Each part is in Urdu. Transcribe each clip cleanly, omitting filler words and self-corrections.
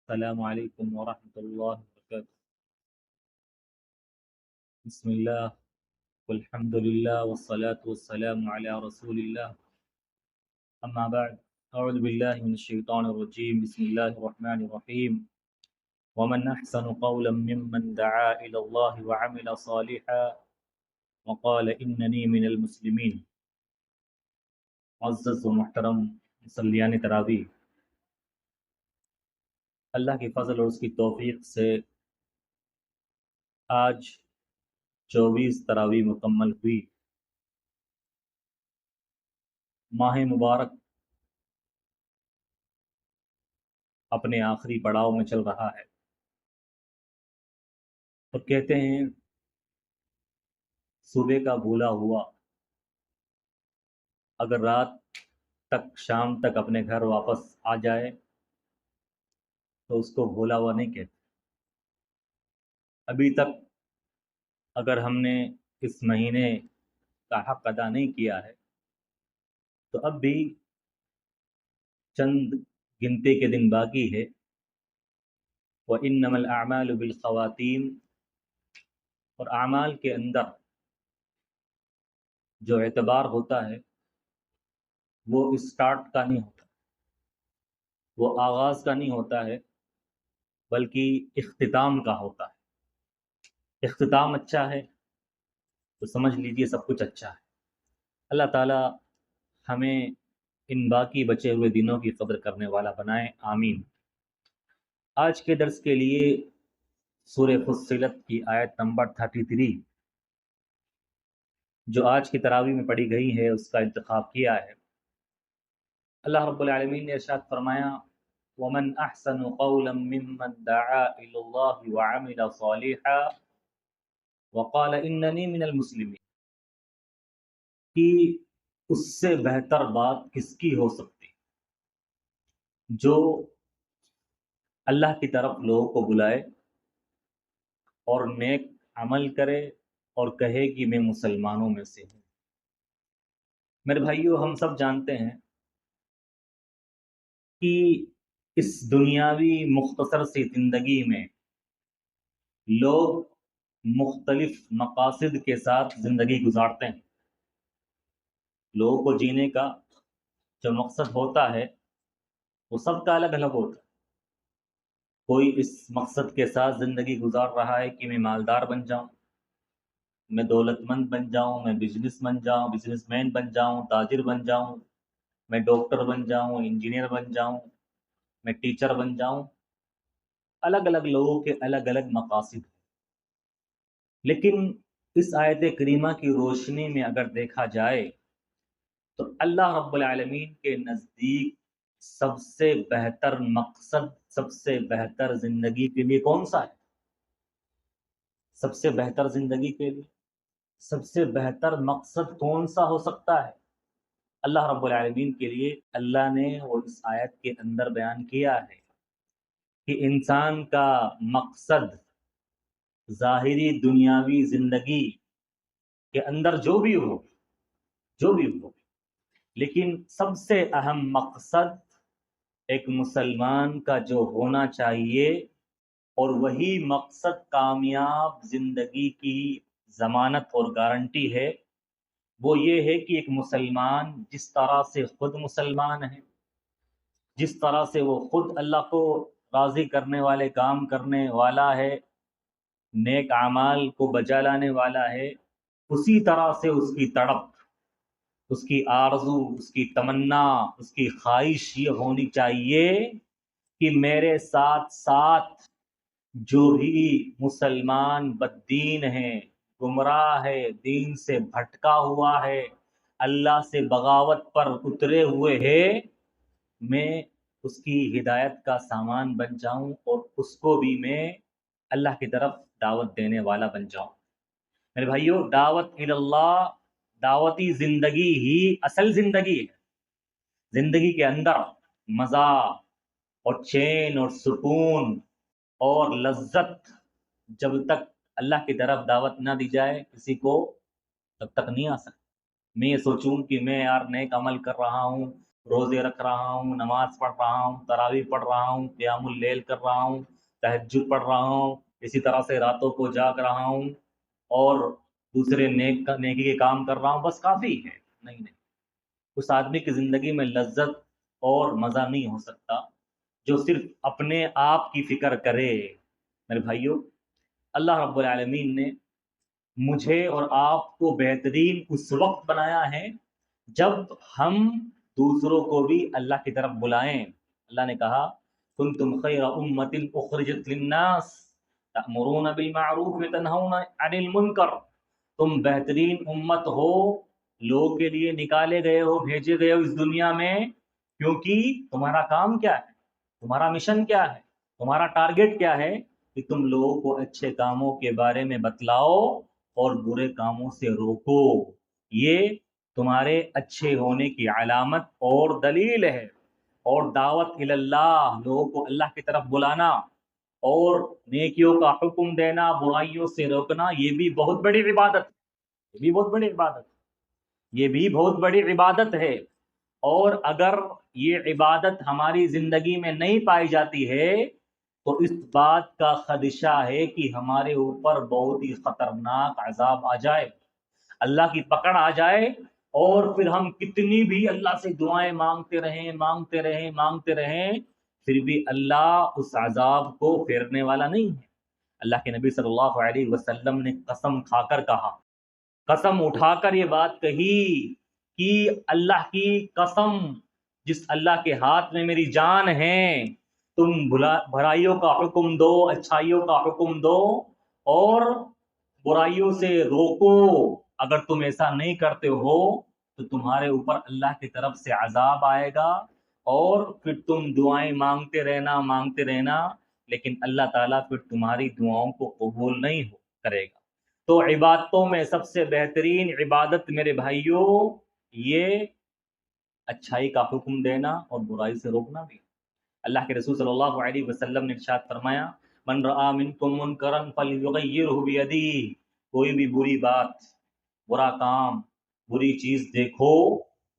السلام علیکم ورحمۃ اللہ وبرکاتہ۔ بسم اللہ والحمد للہ والصلاة والسلام علی رسول اللہ، اما بعد، اعوذ باللہ من الشیطان الرجیم، بسم اللہ الرحمن الرحیم۔ ومن احسن قولا ممن دعا الی اللہ وعمل صالحا وقال اننی من المسلمین۔ معزز و محترم مصلیان تراویح، اللہ کی فضل اور اس کی توفیق سے آج 24 تراویح مکمل ہوئی۔ ماہ مبارک اپنے آخری پڑاؤ میں چل رہا ہے، اور کہتے ہیں صبح کا بھولا ہوا اگر رات تک شام تک اپنے گھر واپس آ جائے تو اس کو بھولا ہوا نہیں کہتے۔ ابھی تک اگر ہم نے اس مہینے کا حق ادا نہیں کیا ہے تو اب بھی چند گنتی کے دن باقی ہے۔ وَإِنَّمَا الْأَعْمَالُ بِالْخَوَاتِيمِ، اور اعمال کے اندر جو اعتبار ہوتا ہے وہ اسٹارٹ کا نہیں ہوتا، وہ آغاز کا نہیں ہوتا ہے، بلکہ اختتام کا ہوتا ہے۔ اختتام اچھا ہے تو سمجھ لیجئے سب کچھ اچھا ہے۔ اللہ تعالی ہمیں ان باقی بچے ہوئے دنوں کی قدر کرنے والا بنائے، آمین۔ آج کے درس کے لیے سورہ فصلت کی آیت نمبر 33 جو آج کی تراویح میں پڑھی گئی ہے اس کا انتخاب کیا ہے۔ اللہ رب العالمین نے ارشاد فرمایا، وَمَنْ أَحْسَنُ قَوْلًا مِّمَّنْ دَعَا إِلَى اللَّهِ وَعَمِلَ صَالِحًا وَقَالَ إِنَّنِي مِنَ الْمُسْلِمِينَ، کہ اس سے بہتر بات کس کی ہو سکتی جو اللہ کی طرف لوگوں کو بلائے اور نیک عمل کرے اور کہے کہ میں مسلمانوں میں سے ہوں۔ میرے بھائیو، ہم سب جانتے ہیں کہ اس دنیاوی مختصر سی زندگی میں لوگ مختلف مقاصد کے ساتھ زندگی گزارتے ہیں۔ لوگوں کو جینے کا جو مقصد ہوتا ہے وہ سب کا الگ الگ ہوتا ہے۔ کوئی اس مقصد کے ساتھ زندگی گزار رہا ہے کہ میں مالدار بن جاؤں، میں دولت مند بن جاؤں، میں بزنس مین بن جاؤں، تاجر بن جاؤں، میں ڈاکٹر بن جاؤں، انجینئر بن جاؤں، میں ٹیچر بن جاؤں۔ الگ الگ لوگوں کے الگ الگ مقاصد ہیں۔ لیکن اس آیت کریمہ کی روشنی میں اگر دیکھا جائے تو اللہ رب العالمین کے نزدیک سب سے بہتر مقصد، سب سے بہتر زندگی کے لیے کون سا ہے؟ سب سے بہتر زندگی کے لیے سب سے بہتر مقصد کون سا ہو سکتا ہے؟ اللہ رب العالمین کے لیے اللہ نے وہ اس آیت کے اندر بیان کیا ہے کہ انسان کا مقصد ظاہری دنیاوی زندگی کے اندر جو بھی ہو، لیکن سب سے اہم مقصد ایک مسلمان کا جو ہونا چاہیے، اور وہی مقصد کامیاب زندگی کی ضمانت اور گارنٹی ہے، وہ یہ ہے کہ ایک مسلمان جس طرح سے خود مسلمان ہے، جس طرح سے وہ خود اللہ کو راضی کرنے والے کام کرنے والا ہے، نیک اعمال کو بجا لانے والا ہے، اسی طرح سے اس کی تڑپ، اس کی آرزو، اس کی تمنا، اس کی خواہش یہ ہونی چاہیے کہ میرے ساتھ ساتھ جو بھی مسلمان بددین ہے، گمراہ ہے، دین سے بھٹکا ہوا ہے، اللہ سے بغاوت پر اترے ہوئے ہے، میں اس کی ہدایت کا سامان بن جاؤں اور اس کو بھی میں اللہ کی طرف دعوت دینے والا بن جاؤں۔ میرے بھائیو، دعوت اللہ، دعوتی زندگی ہی اصل زندگی ہے۔ زندگی کے اندر مزہ اور چین اور سکون اور لذت جب تک اللہ کی طرف دعوت نہ دی جائے کسی کو، تب تک نہیں آ سکتی۔ میں یہ سوچوں کہ میں یار نیک عمل کر رہا ہوں، روزے رکھ رہا ہوں، نماز پڑھ رہا ہوں، تراویح پڑھ رہا ہوں، قیام اللیل کر رہا ہوں، تہجد پڑھ رہا ہوں، اسی طرح سے راتوں کو جاگ رہا ہوں اور دوسرے نیکی کے کام کر رہا ہوں، بس کافی ہے؟ نہیں نہیں، اس آدمی کی زندگی میں لذت اور مزہ نہیں ہو سکتا جو صرف اپنے آپ کی فکر کرے۔ میرے بھائیوں، اللہ رب العالمین نے مجھے اور آپ کو بہترین اس وقت بنایا ہے جب ہم دوسروں کو بھی اللہ کی طرف بلائیں۔ اللہ نے کہا کنتم خیر امت اخرجت للناس تأمرون بالمعروف وتنہون عن المنکر، تم بہترین امت ہو، لوگوں کے لیے نکالے گئے ہو، بھیجے گئے ہو اس دنیا میں، کیونکہ تمہارا کام کیا ہے، تمہارا مشن کیا ہے، تمہارا ٹارگٹ کیا ہے کہ تم لوگوں کو اچھے کاموں کے بارے میں بتلاؤ اور برے کاموں سے روکو۔ یہ تمہارے اچھے ہونے کی علامت اور دلیل ہے۔ اور دعوت اللہ، لوگوں کو اللہ کی طرف بلانا اور نیکیوں کا حکم دینا، برائیوں سے روکنا، یہ بھی بہت بڑی عبادت، یہ بھی بہت بڑی عبادت، یہ بھی بہت بڑی عبادت ہے۔ اور اگر یہ عبادت ہماری زندگی میں نہیں پائی جاتی ہے تو اس بات کا خدشہ ہے کہ ہمارے اوپر بہت ہی خطرناک عذاب آ جائے، اللہ کی پکڑ آ جائے، اور پھر ہم کتنی بھی اللہ سے دعائیں مانگتے رہیں پھر بھی اللہ اس عذاب کو پھیرنے والا نہیں ہے۔ اللہ کے نبی صلی اللہ علیہ وسلم نے قسم کھا کر کہا، قسم اٹھا کر یہ بات کہی کہ اللہ کی قسم، جس اللہ کے ہاتھ میں میری جان ہے، تم بھلائیوں کا حکم دو، اچھائیوں کا حکم دو اور برائیوں سے روکو۔ اگر تم ایسا نہیں کرتے ہو تو تمہارے اوپر اللہ کی طرف سے عذاب آئے گا، اور پھر تم دعائیں مانگتے رہنا، لیکن اللہ تعالیٰ پھر تمہاری دعاؤں کو قبول نہیں کرے گا۔ تو عبادتوں میں سب سے بہترین عبادت میرے بھائیوں یہ اچھائی کا حکم دینا اور برائی سے روکنا بھی۔ اللہ کے رسول صلی اللہ علیہ وسلم نے ارشاد فرمایا من رآ منکم منکرا فلیغیرہ بیدیہ، کوئی بھی بری بات، برا کام، بری چیز دیکھو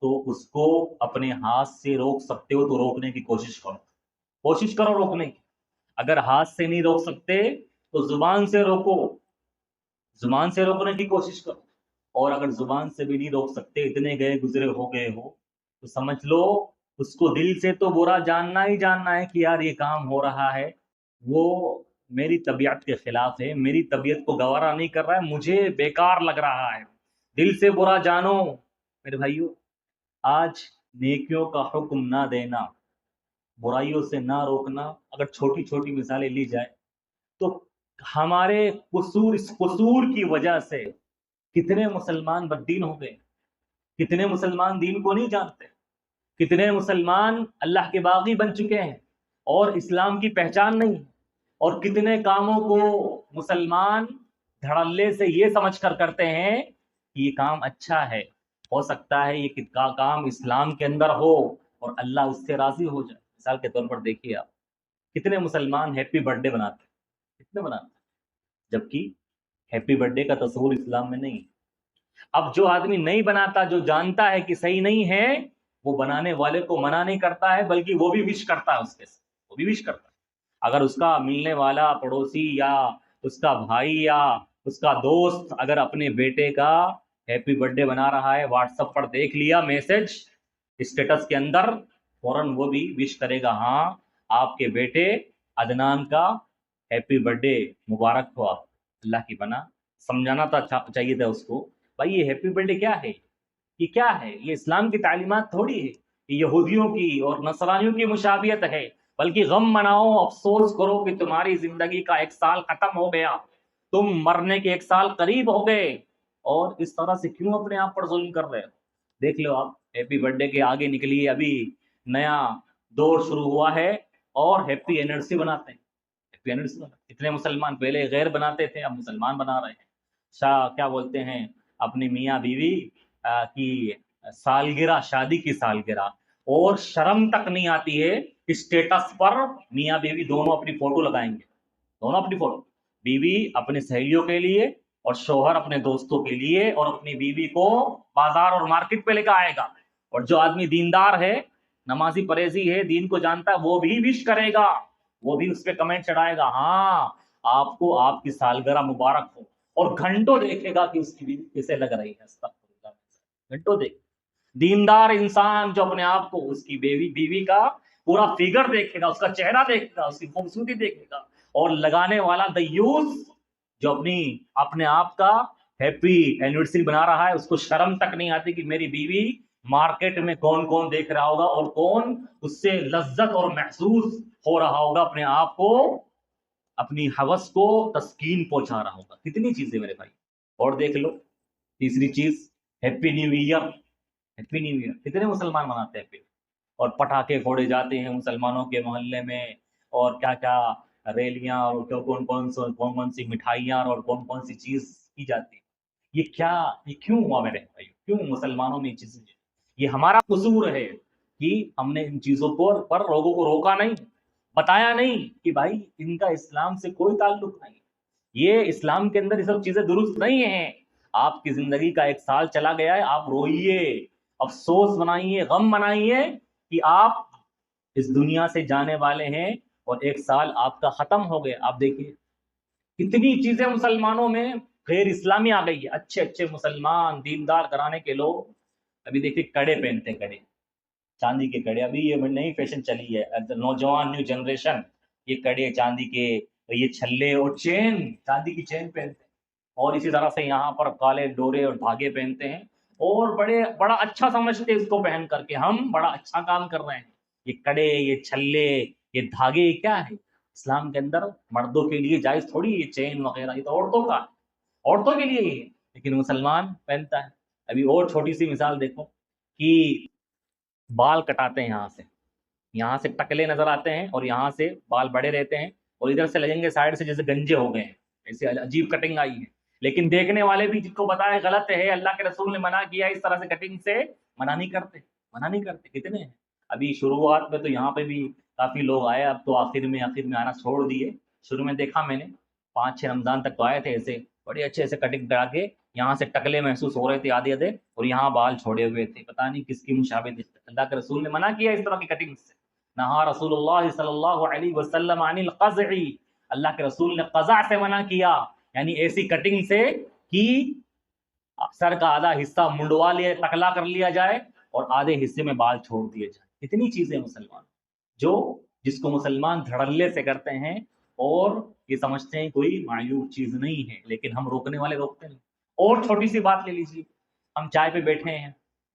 تو اس کو اپنے ہاتھ سے روک سکتے ہو تو روکنے کی کوشش کرو روکنے کی۔ اگر ہاتھ سے نہیں روک سکتے تو زبان سے روکو، زبان سے روکنے کی کوشش کرو، اور اگر زبان سے بھی نہیں روک سکتے، اتنے گئے گزرے ہو گئے ہو تو سمجھ لو اس کو دل سے تو برا جاننا ہی جاننا ہے کہ یار یہ کام ہو رہا ہے وہ میری طبیعت کے خلاف ہے، میری طبیعت کو گوارا نہیں کر رہا ہے، مجھے بیکار لگ رہا ہے، دل سے برا جانو۔ میرے بھائیو، آج نیکیوں کا حکم نہ دینا، برائیوں سے نہ روکنا، اگر چھوٹی چھوٹی مثالیں لی جائے تو ہمارے قصور، اس قصور کی وجہ سے کتنے مسلمان بددین ہو گئے، کتنے مسلمان دین کو نہیں جانتے، کتنے مسلمان اللہ کے باغی بن چکے ہیں اور اسلام کی پہچان نہیں، اور کتنے کاموں کو مسلمان دھڑلے سے یہ سمجھ کر کرتے ہیں کہ یہ کام اچھا ہے، ہو سکتا ہے یہ کام اسلام کے اندر ہو اور اللہ اس سے راضی ہو جائے۔ مثال کے طور پر دیکھیے آپ، کتنے مسلمان ہیپی برتھ ڈے بناتے ہیں، کتنے بناتے ہیں، جبکہ ہیپی برتھ ڈے کا تصور اسلام میں نہیں۔ اب جو آدمی نہیں بناتا، جو جانتا ہے کہ صحیح نہیں ہے، وہ بنانے والے کو منع نہیں کرتا ہے بلکہ وہ بھی وش کرتا ہے، اس کے ساتھ وہ بھی وش کرتا ہے۔ اگر اس کا ملنے والا پڑوسی یا اس کا بھائی یا اس کا دوست اگر اپنے بیٹے کا ہیپی برتھ ڈے بنا رہا ہے، واٹس ایپ پر دیکھ لیا میسج اسٹیٹس کے اندر، فوراً وہ بھی وش کرے گا، ہاں آپ کے بیٹے عدنان کا ہیپی برتھ ڈے مبارک ہو۔ آپ اللہ کی بنا سمجھانا تھا، چاہیے تھا اس کو، بھائی یہ ہیپی برتھ ڈے کیا ہے، یہ کیا ہے، یہ اسلام کی تعلیمات تھوڑی ہے، یہ یہودیوں کی اور نصرانیوں کی مشابہت ہے، بلکہ غم مناؤ، افسوس کرو کہ تمہاری زندگی کا 1 سال ختم ہو گیا، تم مرنے کے 1 سال قریب ہو گئے، اور اس طرح سے کیوں اپنے آپ پر ظلم کر رہے ہو؟ دیکھ لو آپ، ہیپی برتھ ڈے کے آگے نکلیے، ابھی نیا دور شروع ہوا ہے اور ہیپی اینیورسری بناتے ہیں، ہیپی اینیورسری اتنے مسلمان پہلے غیر بناتے تھے، اب مسلمان بنا رہے ہیں، کیا بولتے ہیں اپنی میاں بیوی کی سالگرہ، شادی کی سالگرہ، اور شرم تک نہیں آتی ہے اسٹیٹس پر میاں بیوی دونوں اپنی فوٹو لگائیں گے، دونوں اپنی فوٹو، بیوی اپنے سہیلیوں کے لیے اور شوہر اپنے دوستوں کے لیے، اور اپنی بیوی کو بازار اور مارکیٹ پہ لے کے آئے گا۔ اور جو آدمی دیندار ہے نمازی پرہیزی ہے، دین کو جانتا ہے، وہ بھی وش کرے گا، وہ بھی اس پہ کمنٹ چڑھائے گا، ہاں آپ کو آپ کی سالگرہ مبارک ہو، اور گھنٹوں دیکھے گا کہ اس کی بیوی کیسے لگ رہی ہے، استغفر اللہ، گھنٹوں دیکھ۔ دیندار انسان جو اپنے آپ کو اس کی بیوی کا پورا فگر دیکھے گا، اس کا چہرہ دیکھے گا، اس کی خوبصورتی دیکھے گا، اور لگانے والا دیوس جو اپنے آپ کا ہیپی اینیورسری بنا رہا ہے، اس کو شرم تک نہیں آتی کہ میری بیوی مارکیٹ میں کون کون دیکھ رہا ہوگا اور کون اس سے لذت اور محسوس ہو رہا ہوگا، اپنے آپ کو، اپنی ہوس کو تسکین پہنچا رہا ہوگا۔ کتنی چیزیں میرے بھائی، اور دیکھ لو تیسری چیز، happy new year. Happy new year کتنے مسلمان مناتے ہیں، اور پٹاخے پھوڑے جاتے ہیں مسلمانوں کے محلے میں، اور کیا کیا ریلیاں، اور کون کون سی مٹھائیاں، اور کون کون سی چیز کی جاتی ہے۔ یہ کیوں ہوا میرے بھائی؟ کیوں مسلمانوں میں یہ چیزیں؟ یہ ہمارا قصور ہے کہ ہم نے ان چیزوں پر لوگوں کو روکا نہیں، بتایا نہیں کہ بھائی ان کا اسلام سے کوئی تعلق نہیں، یہ اسلام کے اندر یہ سب چیزیں درست نہیں ہیں۔ آپ کی زندگی کا 1 سال چلا گیا ہے، آپ روئیے، افسوس منائیے، غم منائیے کہ آپ اس دنیا سے جانے والے ہیں، اور 1 سال آپ کا ختم ہو گیا۔ آپ دیکھیے کتنی چیزیں مسلمانوں میں غیر اسلامی آ گئی ہے۔ اچھے اچھے مسلمان دیندار گھرانے کے لوگ ابھی دیکھیے کڑے پہنتے ہیں، کڑے، چاندی کے کڑے، ابھی یہ نئی فیشن چلی ہے، نوجوان نیو جنریشن یہ کڑے چاندی کے، یہ چھلے اور چین، چاندی کی چین پہنتے ہیں، اور اسی طرح سے یہاں پر کالے ڈورے اور دھاگے پہنتے ہیں، اور بڑا اچھا سمجھتے ہیں اس کو پہن کر کے، ہم بڑا اچھا کام کر رہے ہیں۔ یہ کڑے، یہ چھلے، یہ دھاگے، یہ کیا ہے؟ اسلام کے اندر مردوں کے لیے جائز تھوڑی یہ چین وغیرہ، یہ تو عورتوں کا، عورتوں کے لیے ہی ہے، لیکن مسلمان پہنتا ہے۔ ابھی اور چھوٹی سی مثال دیکھو کہ بال کٹاتے ہیں، یہاں سے ٹکلے نظر آتے ہیں، اور یہاں سے بال بڑے رہتے ہیں، اور ادھر سے لگیں گے سائڈ سے جیسے گنجے ہو گئے ہیں، ایسے عجیب کٹنگ آئی ہے، لیکن دیکھنے والے بھی جس کو بتائے غلط ہے، اللہ کے رسول نے منع کیا اس طرح سے کٹنگ سے، منع نہیں کرتے۔ کتنے ہیں ابھی شروعات میں تو یہاں پہ بھی کافی لوگ آئے، اب تو آخر میں آنا چھوڑ دیے۔ شروع میں دیکھا میں نے 5-6 رمضان تک تو آئے تھے، ایسے بڑے اچھے سے کٹنگ کرا کے، یہاں سے ٹکلے محسوس ہو رہے تھے آدھے، اور یہاں بال چھوڑے ہوئے تھے، پتہ نہیں کس کی مشابہت۔ اللہ کے رسول نے منع کیا اس طرح کی کٹنگ سے، نہا رسول اللہ صلی اللہ علیہ وسلم عن القزع، اللہ کے رسول نے قزع سے منع کیا، یعنی ایسی کٹنگ سے کہ سر کا آدھا حصہ منڈوا لیا، ٹکلا کر لیا جائے، اور آدھے حصے میں بال چھوڑ دیے جائے۔ کتنی چیزیں مسلمان جس کو مسلمان دھڑلے سے کرتے ہیں، اور یہ سمجھتے ہیں کوئی معیوب چیز نہیں ہے، لیکن ہم روکنے والے روکتے نہیں۔ اور چھوٹی سی بات لے لیجیے، ہم چائے پہ بیٹھے ہیں،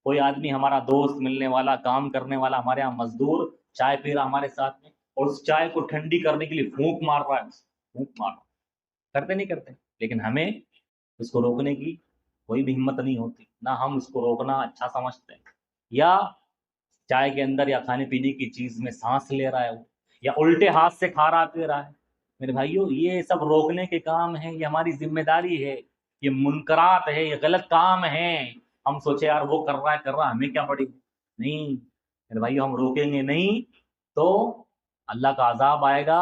کوئی آدمی ہمارا دوست ملنے والا، کام کرنے والا، ہمارے یہاں مزدور چائے پی رہا ہمارے ساتھ میں، اور اس چائے کو ٹھنڈی کرنے کے لیے پھونک مار رہا ہے، پھونک مار رہا، کرتے نہیں کرتے؟ لیکن ہمیں اس کو روکنے کی کوئی بھی ہمت نہیں ہوتی، نہ ہم اس کو روکنا اچھا سمجھتے ہیں، یا چائے کے اندر یا کھانے پینے کی چیز میں سانس لے رہا ہے وہ، یا الٹے ہاتھ سے کھا رہا پی رہا ہے۔ میرے بھائیوں یہ سب روکنے کے کام ہیں، یہ ہماری ذمہ داری ہے، یہ منکرات ہے، یہ غلط کام ہیں۔ ہم سوچے یار وہ کر رہا ہمیں کیا پڑی، نہیں میرے بھائیوں، ہم روکیں گے نہیں تو اللہ کا عذاب آئے گا،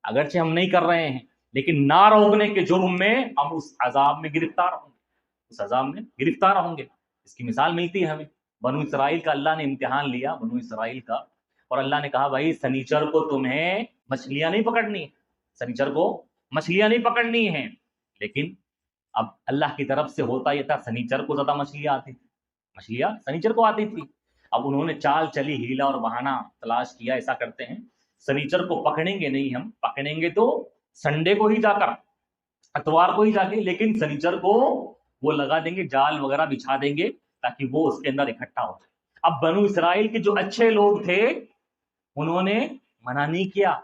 اگرچہ ہم نہیں کر رہے ہیں، لیکن نہ روکنے کے جرم میں ہم اس عذاب میں گرفتار ہوں گے، اس کی مثال ملتی ہے ہمیں۔ بنو اسرائیل کا اللہ نے امتحان لیا، بنو اسرائیل کا، اور اللہ نے کہا بھائی سنیچر کو تمہیں مچھلیاں نہیں پکڑنی، سنیچر کو مچھلیاں نہیں پکڑنی ہیں، لیکن اب اللہ کی طرف سے ہوتا یہ تھا، سنیچر کو زیادہ مچھلیاں آتی تھی، مچھلیاں سنیچر کو آتی تھی۔ اب انہوں نے چال چلی، ہیلا اور بہانہ تلاش کیا، ایسا کرتے ہیں سنیچر کو پکڑیں گے نہیں، ہم پکڑیں گے تو سنڈے کو ہی جا کر، اتوار کو ہی جا کے، لیکن سنیچر کو وہ لگا دیں گے، جال وغیرہ بچھا دیں گے تاکہ وہ اس کے اندر اکٹھا ہو جائے۔ اب بنو اسرائیل کے جو اچھے لوگ تھے انہوں نے منع نہیں کیا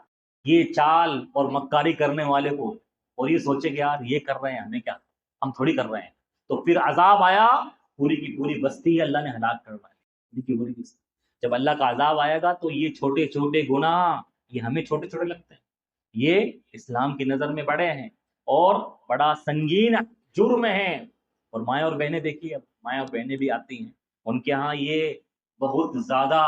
یہ چال اور مکاری کرنے والے کو، اور یہ سوچے کہ یار یہ کر رہے ہیں ہمیں کیا، ہم تھوڑی کر رہے ہیں، تو پھر عذاب آیا، پوری کی پوری بستی اللہ نے ہلاک کروائی، پوری کی پوری بستی۔ جب اللہ کا عذاب آئے گا تو یہ چھوٹے چھوٹے گناہ، یہ ہمیں چھوٹے چھوٹے لگتے ہیں، یہ اسلام کی نظر میں بڑے ہیں اور بڑا سنگین جرم ہے۔ اور مائیں اور بہنیں دیکھیے، اب مائیں اور بہنیں بھی آتی ہیں، ان کے ہاں یہ بہت زیادہ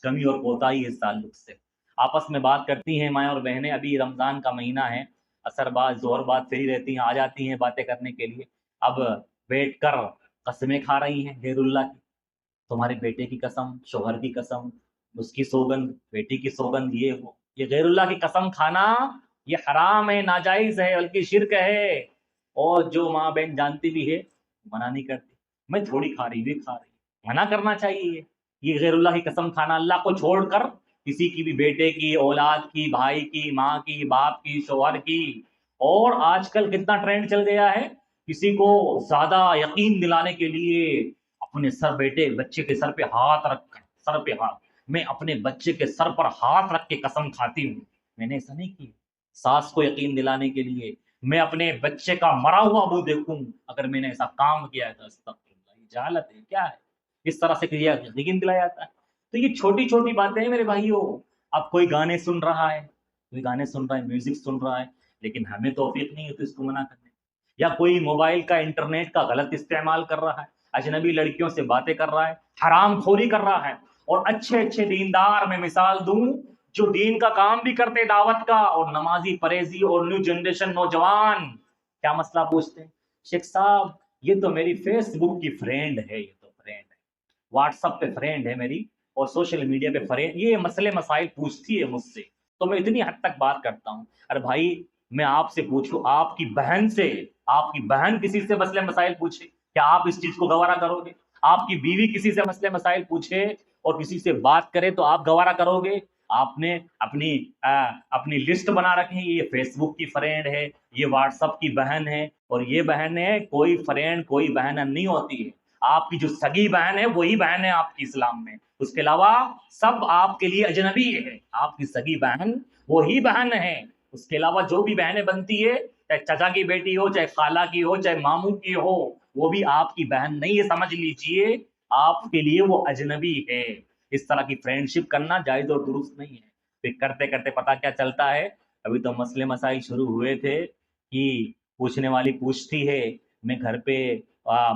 کمی اور کوتاہی اس تعلق سے، آپس میں بات کرتی ہیں مائیں اور بہنیں، ابھی رمضان کا مہینہ ہے، عصر بعد ظہر بعد فری رہتی ہیں، آ جاتی ہیں باتیں کرنے کے لیے، اب بیٹھ کر قسمیں کھا رہی ہیں غیر اللہ کی، تمہارے بیٹے کی قسم، شوہر کی قسم، اس کی سوگند، بیٹی کی سوگند، یہ غیر اللہ کی قسم کھانا یہ حرام ہے، ناجائز ہے، بلکہ شرک ہے۔ اور جو ماں بہن جانتی بھی ہے منع نہیں کرتی، میں تھوڑی کھا رہی بھی کھا رہی، منع کرنا چاہیے۔ یہ غیر اللہ کی قسم کھانا، اللہ کو چھوڑ کر کسی کی بھی بیٹے کی، اولاد کی، بھائی کی، ماں کی، باپ کی، شوہر کی۔ اور آج کل کتنا ٹرینڈ چل گیا ہے، کسی کو زیادہ یقین دلانے کے لیے اپنے بیٹے بچے کے سر پہ ہاتھ رکھ کر، سر پہ ہاتھ، میں اپنے بچے کے سر پر ہاتھ رکھ کے قسم کھاتی ہوں، میں نے ایسا نہیں کیا۔ ساس کو یقین دلانے کے لیے میں اپنے بچے کا مرا ہوا منہ دیکھوں اگر میں نے ایسا کام کیا ہے تو استغفر اللہ، یہ جہالت ہے، کیا ہے؟ اس طرح سے یقین دلایا جاتا ہے۔ تو یہ چھوٹی چھوٹی باتیں ہیں میرے بھائیوں۔ اب کوئی گانے سن رہا ہے، کوئی گانے سن رہا ہے، میوزک سن رہا ہے، لیکن ہمیں توفیق نہیں ہے تو اس کو منع کرنے، یا کوئی موبائل کا، انٹرنیٹ کا غلط استعمال کر رہا ہے، اجنبی لڑکیوں سے باتیں کر رہا ہے، حرام خوری کر رہا ہے، اور اچھے اچھے دیندار میں مثال دوں جو دین کا کام بھی کرتے، دعوت کا، اور نمازی پرہیزی، اور نیو جنریشن نوجوان کیا مسئلہ پوچھتے ہیں، شیخ صاحب یہ تو میری فیس بک کی فرینڈ ہے، یہ تو فرینڈ ہے، واٹس ایپ پہ فرینڈ ہے میری، اور سوشل میڈیا پہ فرینڈ، یہ مسئلے مسائل پوچھتی ہے مجھ سے، تو میں اتنی حد تک بات کرتا ہوں۔ ارے بھائی میں آپ سے پوچھوں، آپ کی بہن سے، آپ کی بہن کسی سے مسئلے مسائل پوچھے، کیا آپ اس چیز کو گوارا کرو گے؟ آپ کی بیوی کسی سے مسئلے مسائل پوچھے اور کسی سے بات کرے تو آپ گوارا کرو گے؟ آپ نے اپنی لسٹ بنا رکھی ہے، یہ فیس بک کی فرینڈ ہے، یہ واٹس ایپ کی بہن ہے، اور یہ بہن ہے، کوئی فرینڈ کوئی بہن نہیں ہوتی ہے، آپ کی جو سگی بہن ہے وہی بہن ہے آپ کی اسلام میں، اس کے علاوہ سب آپ کے لیے اجنبی ہے، آپ کی سگی بہن وہی بہن ہے، اس کے علاوہ جو بھی بہنیں بنتی ہے، چاہے چچا کی بیٹی ہو، چاہے خالہ کی ہو، چاہے ماموں کی ہو، وہ بھی آپ کی بہن نہیں ہے، سمجھ لیجئے آپ کے لیے وہ اجنبی ہے۔ اس طرح کی فرینڈ شپ کرنا جائز اور درست نہیں ہے۔ پھر کرتے کرتے پتہ کیا چلتا ہے، ابھی تو مسئلے مسائل شروع ہوئے تھے کہ پوچھنے والی پوچھتی ہے، میں گھر پہ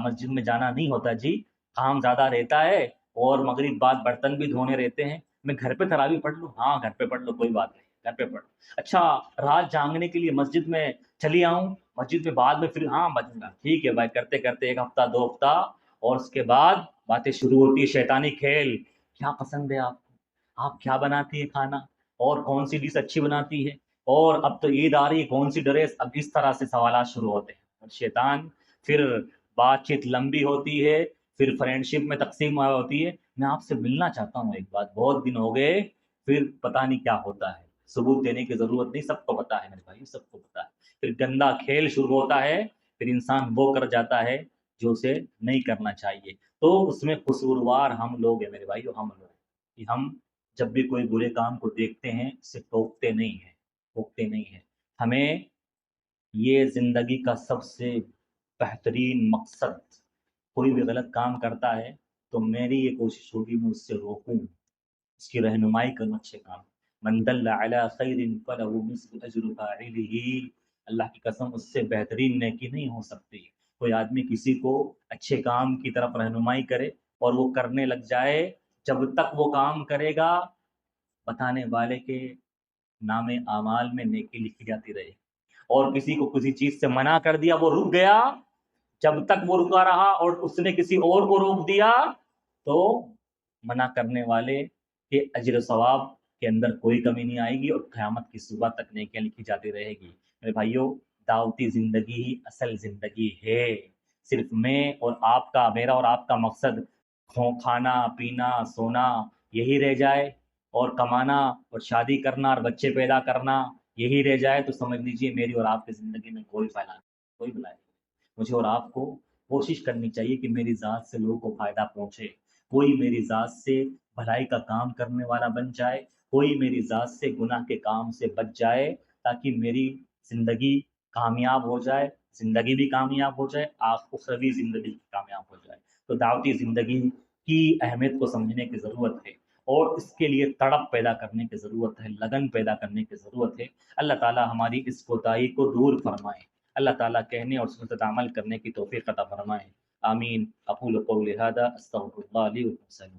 مسجد میں جانا نہیں ہوتا جی، کام زیادہ رہتا ہے، اور مغرب بعد برتن بھی دھونے رہتے ہیں، میں گھر پہ تراویح پڑھ لوں؟ ہاں گھر پہ پڑھ لو، کوئی بات نہیں، گھر پہ پڑھ لو۔ اچھا رات جانگنے کے لیے مسجد میں چلی آؤں، مسجد میں بعد میں پھر، ہاں بچنا، ٹھیک ہے بھائی، کرتے کرتے ایک ہفتہ دو ہفتہ، اور اس کے بعد باتیں شروع ہوتی ہے، شیطانی کھیل، کیا پسند ہے آپ کو، آپ کیا بناتی ہے کھانا، اور کون سی ڈش اچھی بناتی ہے، اور اب تو عید آ رہی ہے کون سی ڈریس، اب اس طرح سے سوالات شروع ہوتے ہیں، اور شیطان پھر بات چیت لمبی ہوتی ہے، پھر فرینڈ شپ میں تقسیم ہوتی ہے، میں آپ سے ملنا چاہتا ہوں، ایک بات، بہت دن ہو گئے، پھر پتہ نہیں کیا ہوتا ہے، ثبوت دینے کی ضرورت نہیں، سب کو پتا ہے میرے بھائی، سب کو پتا ہے، پھر گندا کھیل شروع ہوتا ہے، پھر انسان وہ کر جاتا ہے جو اسے نہیں کرنا چاہیے، تو اس میں قصوروار ہم لوگ ہیں میرے بھائی، ہم لوگ کہ ہم جب بھی کوئی برے کام کو دیکھتے ہیں اسے ٹوکتے نہیں ہیں، ٹوکتے نہیں ہیں، ہمیں یہ زندگی کا سب سے بہترین مقصد، کوئی بھی غلط کام کرتا ہے تو میری یہ کوشش ہوگی میں اس سے روکوں، اس کی رہنمائی کروں اچھے کام، من دل علی خیر فلہ مثل اجر فاعلہ، اللہ کی قسم اس سے بہترین نیکی نہیں ہو سکتی، کوئی آدمی کسی کو اچھے کام کی طرف رہنمائی کرے اور وہ کرنے لگ جائے، جب تک وہ کام کرے گا بتانے والے کے نام اعمال میں نیکی لکھی جاتی رہے، اور کسی کو کسی چیز سے منع کر دیا وہ رک گیا، جب تک وہ رکا رہا اور اس نے کسی اور کو روک دیا تو منع کرنے والے کے اجر و ثواب کے اندر کوئی کمی نہیں آئے گی، اور قیامت کی صبح تک نیکیاں لکھی جاتی رہے گی۔ میرے بھائیوں دعوتی زندگی ہی اصل زندگی ہے، صرف میں اور آپ کا، میرا اور آپ کا مقصد کھانا پینا سونا یہی رہ جائے، اور کمانا اور شادی کرنا اور بچے پیدا کرنا یہی رہ جائے، تو سمجھ لیجئے میری اور آپ کی زندگی میں کوئی فائدہ نہیں، کوئی بھلائی نہیں۔ مجھے اور آپ کو کوشش کرنی چاہیے کہ میری ذات سے لوگوں کو فائدہ پہنچے، کوئی میری ذات سے بھلائی کا کام کرنے والا بن جائے، کوئی میری ذات سے گناہ کے کام سے بچ جائے، تاکہ میری زندگی کامیاب ہو جائے، زندگی بھی کامیاب ہو جائے، اخروی زندگی کامیاب ہو جائے۔ تو دعوتی زندگی کی اہمیت کو سمجھنے کی ضرورت ہے، اور اس کے لیے تڑپ پیدا کرنے کی ضرورت ہے، لگن پیدا کرنے کی ضرورت ہے۔ اللہ تعالی ہماری اس کوتاہی کو دور فرمائے، اللہ تعالیٰ کہنے اور سنت عمل کرنے کی توفیق عطا فرمائے، آمین۔ اقول قولی ھذا استغفر اللہ لی ولکم۔